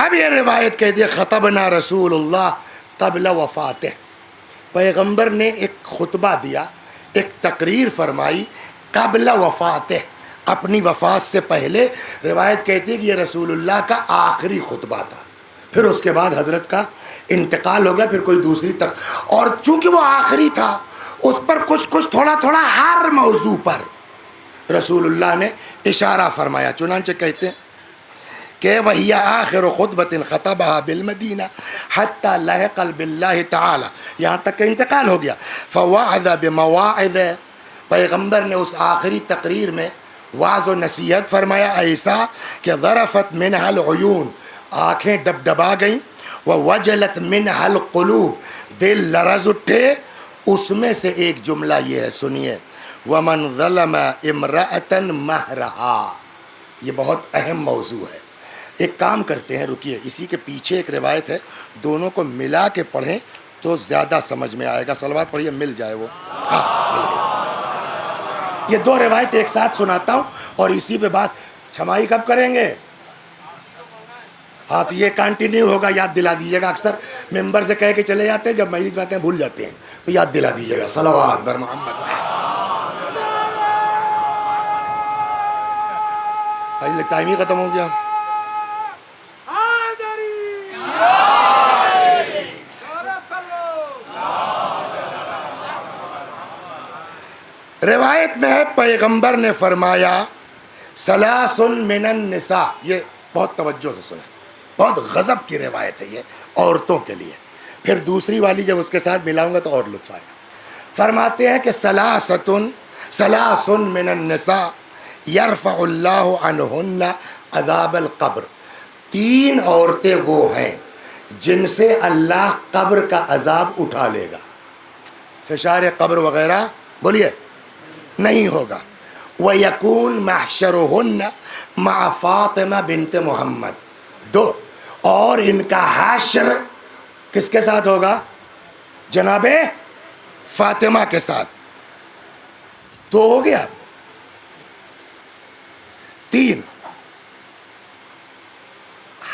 اب یہ روایت کہتی ہے خطبنا رسول اللہ قبل وفاتہ، پیغمبر نے ایک خطبہ دیا، ایک تقریر فرمائی قبل وفاتہ، اپنی وفات سے پہلے۔ روایت کہتی ہے کہ یہ رسول اللہ کا آخری خطبہ تھا، پھر اس کے بعد حضرت کا انتقال ہو گیا، پھر کوئی دوسری اور چونکہ وہ آخری تھا اس پر کچھ تھوڑا تھوڑا ہر موضوع پر رسول اللہ نے اشارہ فرمایا۔ چنانچہ کہتے ہیں کہ وہی آخر خطبۃ خطبها بالمدینہ حتی لحق باللہ تعالی، یہاں تک کہ انتقال ہو گیا۔ فوعظ بمواعظ، پیغمبر نے اس آخری تقریر میں واعظ و نصیحت فرمایا ایسا کہ ظرفت منها العیون، آنکھیں ڈبڈبا گئیں، ووجلت منها القلوب، دل لرز اٹھے۔ اس میں سے ایک جملہ یہ ہے، سنیے، ومن ظلم امرأة مہرها، یہ بہت اہم موضوع ہے۔ ایک کام کرتے ہیں، رکیے، اسی کے پیچھے ایک روایت ہے، دونوں کو ملا کے پڑھیں تو زیادہ سمجھ میں آئے گا۔ صلوات پڑھیے، مل جائے وہ، ہاں مل گئی۔ یہ دو روایت ایک ساتھ سناتا ہوں اور اسی پہ بات چھمائی کب کریں گے؟ ہاں تو یہ کنٹینیو ہوگا، یاد دلا دیجیے گا۔ اکثر ممبر سے کہہ کے چلے جاتے ہیں، جب مجلس میں آتے ہیں بھول جاتے ہیں، تو یاد دلا دیجیے گا۔ صلوات بر محمد۔ ٹائم ہی ختم ہو گیا۔ روایت میں ہے پیغمبر نے فرمایا ثلاث من النساء، یہ بہت توجہ سے سنیں، بہت غضب کی روایت ہے یہ عورتوں کے لیے، پھر دوسری والی جب اس کے ساتھ ملاؤں گا تو اور لطف آئے گا۔ فرماتے ہیں کہ ثلاث من النساء یرفع اللہ عنہن عذاب القبر، تین عورتیں وہ ہیں جن سے اللہ قبر کا عذاب اٹھا لے گا، فشار قبر وغیرہ بولیے نہیں ہوگا۔ وَيَكُونْ مَحْشَرُهُنَّ مَعَ فاطمہ بنت محمد، دو، اور ان کا حشر کس کے ساتھ ہوگا؟ جناب فاطمہ کے ساتھ۔ دو ہو گیا، تین،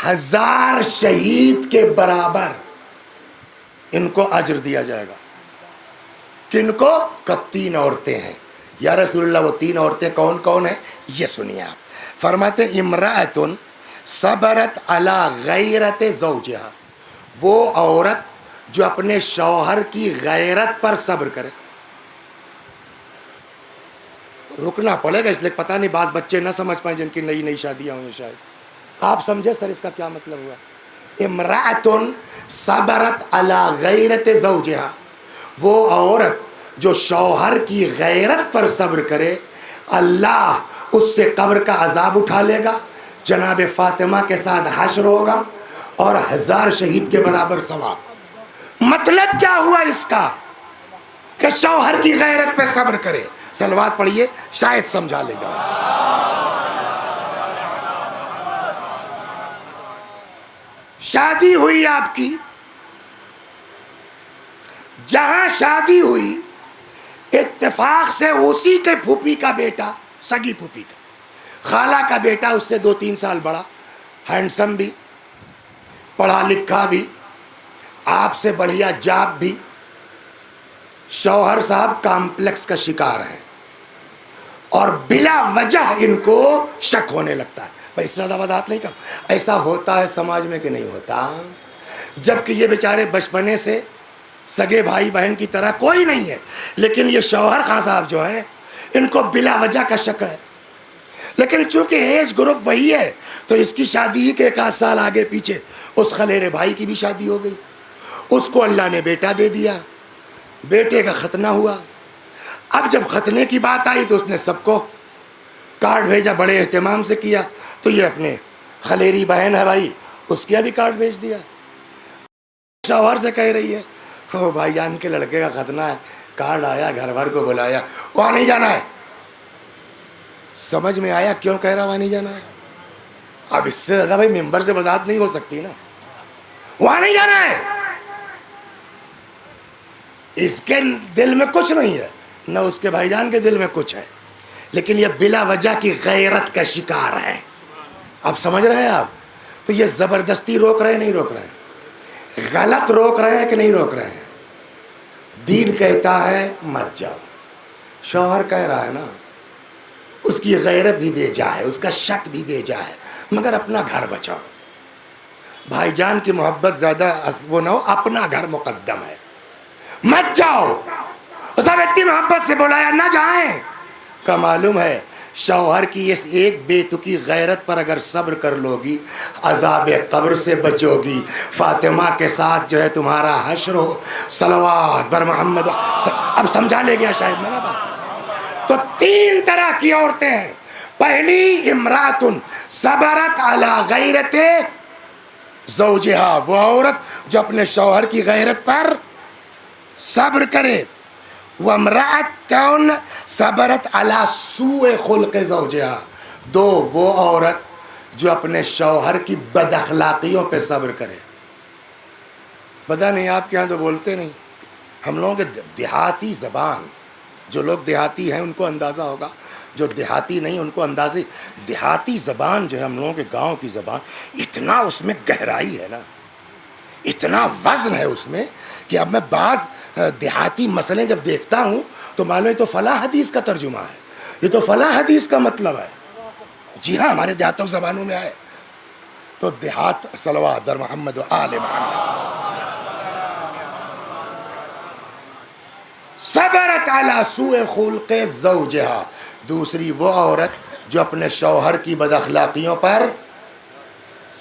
1000 شہید کے برابر ان کو اجر دیا جائے گا۔ کن کو؟ کہ تین عورتیں ہیں۔ یا رسول اللہ وہ تین عورتیں کون کون ہیں؟ یہ سنیے آپ۔ فرماتے امرأۃ صبرت علی غیرت زوجہا، وہ عورت جو اپنے شوہر کی غیرت پر صبر کرے۔ رکنا پڑے گا اس لیے پتہ نہیں بعض بچے نہ سمجھ پائیں جن کی نئی نئی شادیاں ہوئی، شاید آپ سمجھے سر اس کا کیا مطلب ہوا۔ امرأۃ صبرت علی غیرت زوجہا، وہ عورت جو شوہر کی غیرت پر صبر کرے، اللہ اس سے قبر کا عذاب اٹھا لے گا، جناب فاطمہ کے ساتھ حشر ہوگا اور 1000 شہید کے برابر ثواب۔ مطلب کیا ہوا اس کا؟ کہ شوہر کی غیرت پہ صبر کرے۔ صلوات پڑھیے، شاید سمجھا لے جاؤ۔ شادی ہوئی آپ کی، جہاں شادی ہوئی اتفاق سے اسی کے پھوپھی کا بیٹا، سگی پھوپھی کا، خالہ کا بیٹا اس سے 2-3 سال بڑا، ہینڈسم بھی، پڑھا لکھا بھی، آپ سے بڑھیا جاب بھی، شوہر صاحب کامپلیکس کا شکار ہے اور بلا وجہ ان کو شک ہونے لگتا ہے۔ بھائی اس طرح وضاحت نہیں کر، ایسا ہوتا ہے سماج میں کہ نہیں ہوتا؟ جبکہ یہ بیچارے بچپنے سے سگے بھائی بہن کی طرح کوئی نہیں ہے، لیکن یہ شوہر خان صاحب جو ہے ان کو بلا وجہ کا شک ہے۔ لیکن چونکہ ایج گروپ وہی ہے تو اس کی شادی ہی کے 1 سال آگے پیچھے اس خلیرے بھائی کی بھی شادی ہو گئی، اس کو اللہ نے بیٹا دے دیا، بیٹے کا ختنہ ہوا۔ اب جب ختنے کی بات آئی تو اس نے سب کو کارڈ بھیجا، بڑے اہتمام سے کیا، تو یہ اپنے خلیری بہن ہے بھائی، اس کیا بھی کارڈ بھیج دیا۔ شوہر سے کہہ رہی ہے وہ بھائی جان کے لڑکے کا ختنہ ہے، کارڈ آیا، گھر بھر کو بلایا، وہاں نہیں جانا ہے۔ سمجھ میں آیا کیوں کہہ رہا وہاں نہیں جانا ہے؟ اب اس سے زیادہ بھائی ممبر سے وضاحت نہیں ہو سکتی نا، وہاں نہیں جانا ہے۔ اس کے دل میں کچھ نہیں ہے، نہ اس کے بھائی جان کے دل میں کچھ ہے، لیکن یہ بلا وجہ کی غیرت کا شکار ہے۔ اب سمجھ رہے ہیں آپ؟ تو یہ زبردستی روک رہے ہیں نہیں روک رہے ہیں؟ غلط روک رہے ہیں کہ نہیں روک رہے ہیں؟ دین کہتا ہے مت جاؤ، شوہر کہہ رہا ہے نا، اس کی غیرت بھی بے جا ہے، اس کا شک بھی بے جا ہے، مگر اپنا گھر بچاؤ۔ بھائی جان کی محبت زیادہ وہ نہ ہو، اپنا گھر مقدم ہے، مت جاؤ۔ صاحب اتنی محبت سے بلایا، نہ جائیں۔ کا معلوم ہے شوہر کی اس ایک بے تکی غیرت پر اگر صبر کر لو گی، عذاب قبر سے بچو گی، فاطمہ کے ساتھ جو ہے تمہارا حشر ہو۔ صلوات بر محمد۔ اب سمجھا لے گیا شاید میرا بات۔ تو 3 طرح کی عورتیں ہیں۔ پہلی، امراتن صبرت علی غیرت زوجہا، وہ عورت جو اپنے شوہر کی غیرت پر صبر کرے۔ وامرأتن صبرت علی سوء خلق زوجہا، 2 وہ عورت جو اپنے شوہر کی بد اخلاقیوں پہ صبر کرے۔ پتہ نہیں آپ کے یہاں تو بولتے نہیں، ہم لوگوں کے دیہاتی زبان، جو لوگ دیہاتی ہیں ان کو اندازہ ہوگا، جو دیہاتی نہیں ان کو اندازے۔ دیہاتی زبان جو ہے ہم لوگوں کے گاؤں کی زبان، اتنا اس میں گہرائی ہے نا، اتنا وزن ہے اس میں کہ اب میں بعض دیہاتی مسئلے جب دیکھتا ہوں تو معلوم ہے تو فلاں حدیث کا ترجمہ ہے، یہ تو فلاں حدیث کا مطلب ہے۔ جی ہاں، ہمارے دیہاتوں کی زبانوں میں آئے تو دیہات۔ صلوات در محمد و آل محمد۔ صبرت علی سوء خلق زوجہا، دوسری وہ عورت جو اپنے شوہر کی بد اخلاقیوں پر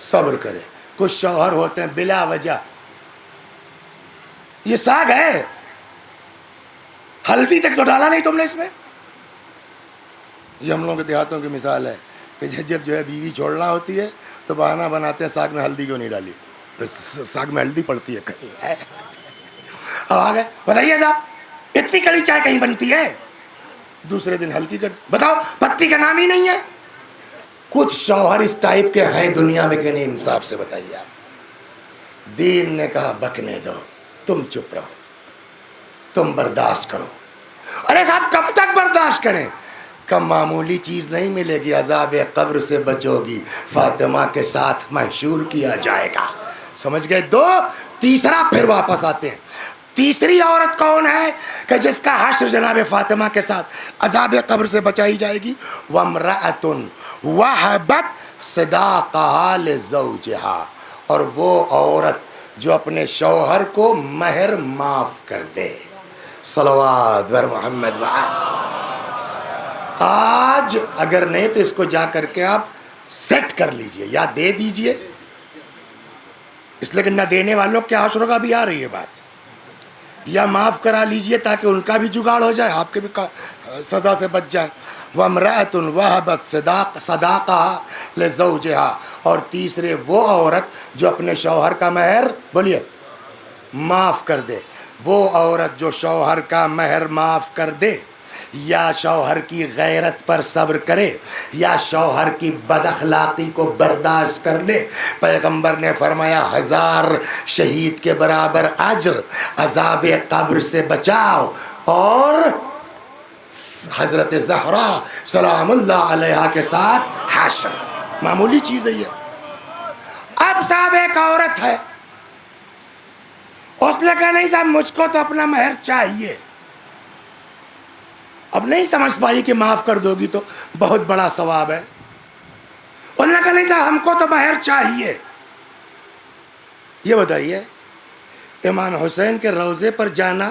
صبر کرے۔ کچھ شوہر ہوتے ہیں بلا وجہ، یہ ساگ ہے، ہلدی تک تو ڈالا نہیں تم نے اس میں۔ یہ ہم لوگوں کے دیہاتوں کی مثال ہے کہ جب جو ہے بیوی چھوڑنا ہوتی ہے تو بہانہ بناتے ہیں ساگ میں ہلدی کیوں نہیں ڈالی، ساگ میں ہلدی پڑتی ہے کہیں۔ اب آ گئے، بتائیے صاحب اتنی کڑی چائے کہیں بنتی ہے، دوسرے دن ہلکی کر، بتاؤ پتی کا نام ہی نہیں ہے۔ کچھ شوہر اس ٹائپ کے ہیں دنیا میں کہ نہیں، انصاف سے بتائیے آپ۔ دین نے کہا بکنے دو، تم چپ رہو، تم برداشت کرو۔ ارے صاحب کب تک برداشت کریں؟ کم معمولی چیز نہیں ملے گی، عذاب قبر سے بچو گی، فاطمہ کے ساتھ محشور کیا جائے گا۔ سمجھ گئے؟ 2، تیسرا پھر واپس آتے ہیں۔ تیسری عورت کون ہے کہ جس کا حشر جناب فاطمہ کے ساتھ عذاب قبر سے بچائی جائے گی؟ وامرأۃ وہبت صداقہا لزوجہا، اور وہ عورت جو اپنے شوہر کو مہر معاف کر دے۔ صلوات بر محمد۔ آج اگر نہیں تو اس کو جا کر کے آپ سیٹ کر لیجئے یا دے دیجئے، اس لیے کہ نہ دینے والوں کے حشر کا بھی آ رہی ہے بات، یا معاف کرا لیجئے تاکہ ان کا بھی جگاڑ ہو جائے، آپ کے بھی سزا سے بچ جائیں۔ وامرأۃ وہبت صداقہا لزوجہا، اور تیسرے وہ عورت جو اپنے شوہر کا مہر بولیے معاف کر دے۔ وہ عورت جو شوہر کا مہر معاف کر دے، یا شوہر کی غیرت پر صبر کرے، یا شوہر کی بد اخلاقی کو برداشت کر لے، پیغمبر نے فرمایا 1000 شہید کے برابر اجر، عذاب قبر سے بچاؤ، اور حضرت زہرا سلام اللہ علیہا کے ساتھ حشر۔ معمولی چیز ہے یہ۔ اب صاحب ایک عورت ہے، اس نے کہا نہیں صاحب مجھ کو تو اپنا مہر چاہیے، اب نہیں سمجھ پائی کہ معاف کر دو گی تو بہت بڑا ثواب ہے۔ اس نے کہا نہیں صاحب ہم کو تو مہر چاہیے۔ یہ بتائیے امام حسین کے روضے پر جانا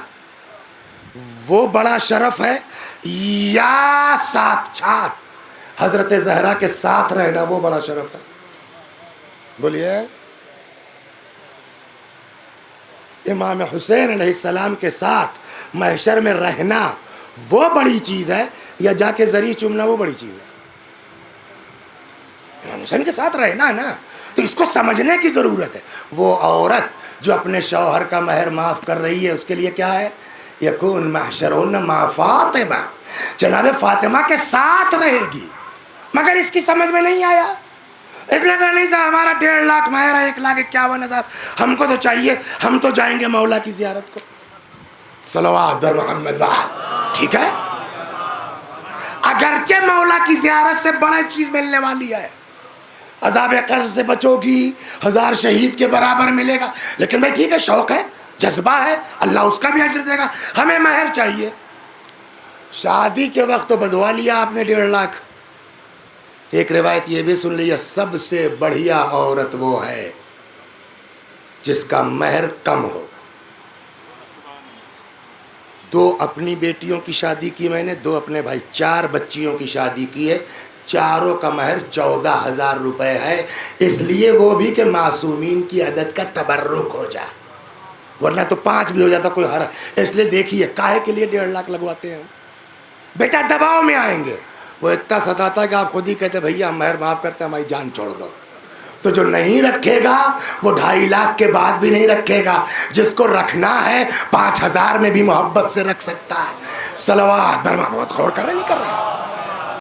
وہ بڑا شرف ہے، یا ساتھ حضرت زہرا کے ساتھ رہنا وہ بڑا شرف ہے؟ بولیے۔ امام حسین علیہ السلام کے ساتھ محشر میں رہنا وہ بڑی چیز ہے، یا جا کے زری چومنا وہ بڑی چیز ہے؟ امام حسین کے ساتھ رہنا ہے نا، تو اس کو سمجھنے کی ضرورت ہے۔ وہ عورت جو اپنے شوہر کا مہر معاف کر رہی ہے، اس کے لیے کیا ہے؟ یکون محشرون مع فاطمہ، جناب فاطمہ کے ساتھ رہے گی۔ مگر اس کی سمجھ میں نہیں آیا، اس لیے کہ نہیں صاحب ہمارا 1.5 لاکھ مہر ہے، 1,51,000 ہم کو تو چاہیے، ہم تو جائیں گے مولا کی زیارت کو۔ صلوات در محمد۔ ٹھیک ہے، اگرچہ مولا کی زیارت سے بڑی چیز ملنے والی ہے، عذاب قبر سے بچو گی، 1000 شہید کے برابر ملے گا. لیکن بھائی ٹھیک ہے، شوق ہے، جذبہ ہے، اللہ اس کا بھی اجر دے گا. ہمیں مہر چاہیے. شادی کے وقت تو بدوا لیا آپ نے 1.5 لاکھ. ایک روایت یہ بھی سن لیا، سب سے بڑھیا عورت وہ ہے جس کا مہر کم ہو. 2 اپنی بیٹیوں کی شادی کی میں نے، 2 اپنے بھائی، 4 بچیوں کی شادی کی ہے. چاروں کا مہر 14,000 روپے ہے. اس لیے وہ بھی کہ معصومین کی عدد کا تبرک ہو جائے، ورنہ تو 5 بھی ہو جاتا کوئی حرج. اس لیے دیکھیے کاہے کے لیے 1.5 لاکھ لگواتے ہیں. بیٹا دباؤ میں آئیں گے، وہ اتنا ستاتا ہے کہ آپ خود ہی کہتے بھیا ہم مہر معاف کرتے ہیں، ہماری جان چھوڑ دو. تو جو نہیں رکھے گا وہ 2.5 لاکھ کے بعد بھی نہیں رکھے گا. جس کو رکھنا ہے 5,000 میں بھی محبت سے رکھ سکتا ہے. صلوات برما بہت غور کر رہے نہیں کر رہے.